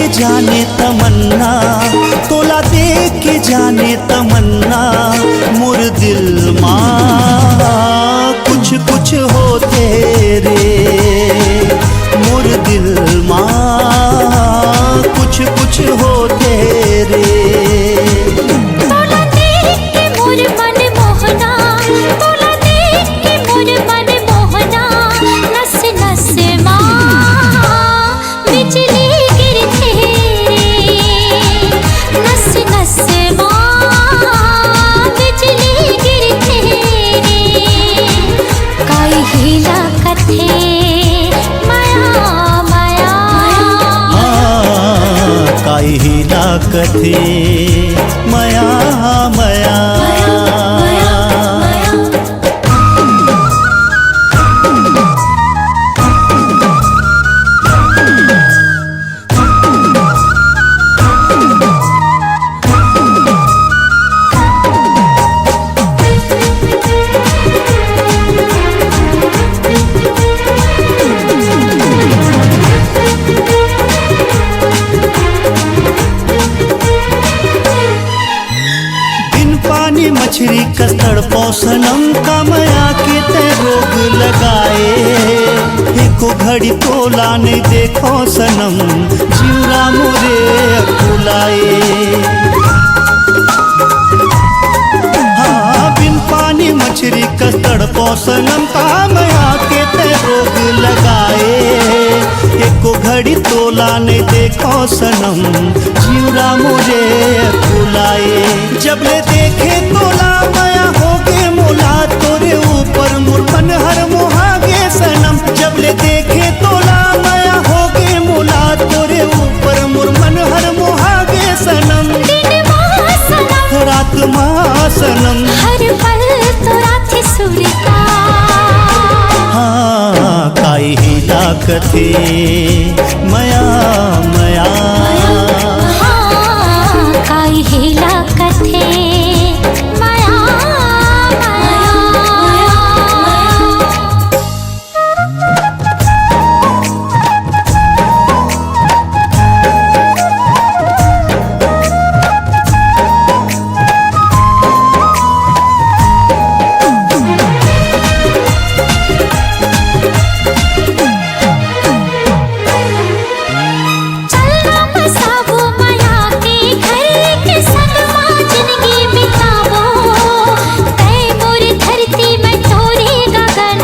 जाने तमन्ना, तोला देख के जाने तमन्ना, मोर दिल माँ कुछ कुछ हो तेरे, मोर दिल माँ कुछ कुछ हो तेरे। तोला देख के मोर मन मोहना, तोला देख के मोर मन मोहना, नस नस माँ बिजली गिरते रे, नस नस माँ बिजली गिरते रे। काई हीला कथे माया माया, काई हीला कथे मया मया। मछली कस्तड़ पौसनम का मया के ते रोग लगाए, एको घड़ी तोला नहीं देखो सनम, जीवरा मोरे अकुलाए। हाँ बिन पानी मछली कस्तड़ पौसनम का मया के ते रोग लगाए, एको घड़ी तोला नहीं देखो सनम, जीवरा मोरे अकुलाए। जब ले देखे तोला मया होगे मोला, तोरे ऊपर मुरमन हर मोहागे सनम। जब ले देखे तोला मया होगे मोला, तोरे ऊपर मुरमन हर मोहागे सनम। दिन माँ सनम रात माँ सनम, हर पल तो रात सुर का। हाँ काई हीला कथे मया मया, हाँ काई हीला कथे माया माया। चलना बसावो माया के घर के संग माँ जिंदगी बितावो, तय मोर धरती में तोरे गगन,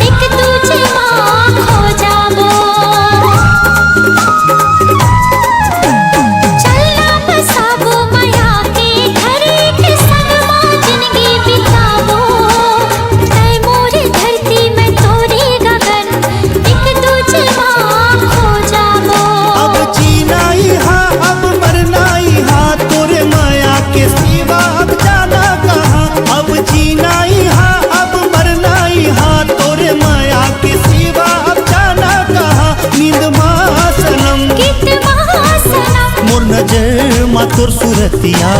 एक दूजे माँ खो जावो। चलना बसावो माया के घर के संग माँ जिंदगी बितावो, तय मोर धरती में तोरे गगन, एक दूजे माँ खो जावो। अब जीना ही हाँ अब मरना ही हाँ, तोरे माया के सिवा अब जाना कहाँ। अब जीना ही हाँ अब मरना ही हाँ, तोरे माया के सिवा अब जाना कहाँ। नींद माँ सनम गीत माँ सनम, मोर नजर माँ तोर सूरतिया,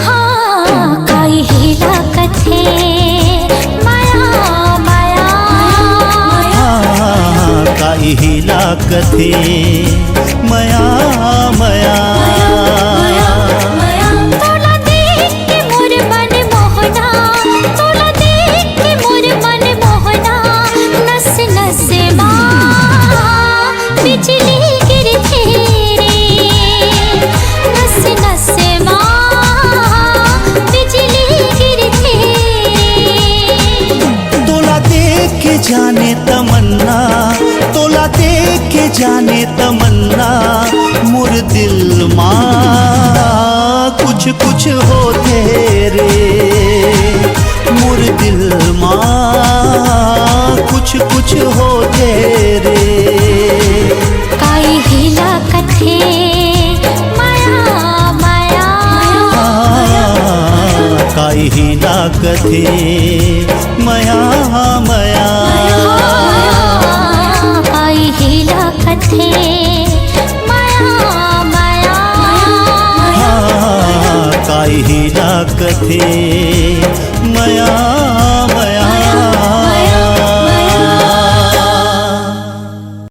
हाँ काई हीला कथे माया माया। हाँ काई हीला कथे मया मया। तोला देख के मोर मन मोहना, तोला देख के मोर मन मोहना, नस नस माँ बिजली गिरते रे, नस नस माँ बिजली गिरते रे। तोला देख के जाने तमन्ना, तोला देख के जाने तमन्ना, मोर दिल माँ कुछ कुछ हो तेरे, मोर दिल माँ कुछ कुछ हो तेरे। काई हीला कथे माया माया, काई हीला कथे मया मया। काई हीला कथे माया माया, काई हीला कथे मया